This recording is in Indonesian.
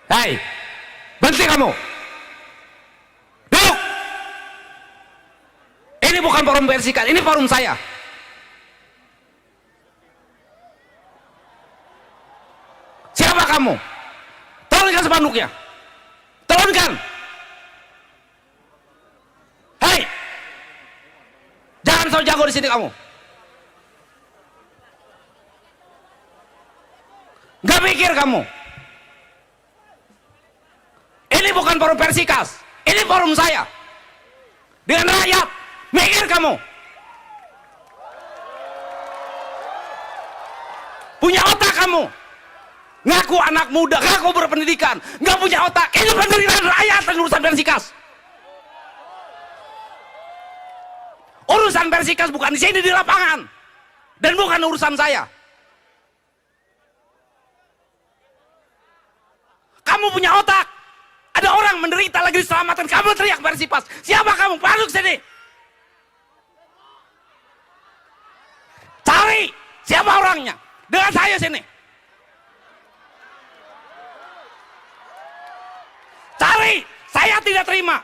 Hai, berhenti kamu. Duduk. Ini bukan forum Persikat, ini forum saya. Siapa kamu? Turunkan spanduknya. Turunkan. Hei, jangan sok jago di sini kamu. Gak mikir kamu. Ini bukan forum Persikas, ini forum saya. Dengan rakyat, mikir kamu. Punya otak kamu. Ngaku anak muda, ngaku berpendidikan, nggak punya otak. Ini penderitaan rakyat dan urusan Persikas. Urusan Persikas bukan di sini, di lapangan, dan bukan urusan saya. Kamu punya otak. Ada orang menderita lagi diselamatkan, kamu teriak Persipas. Siapa kamu? Masuk sini. Cari siapa orangnya. Dengan saya sini. Cari, saya tidak terima.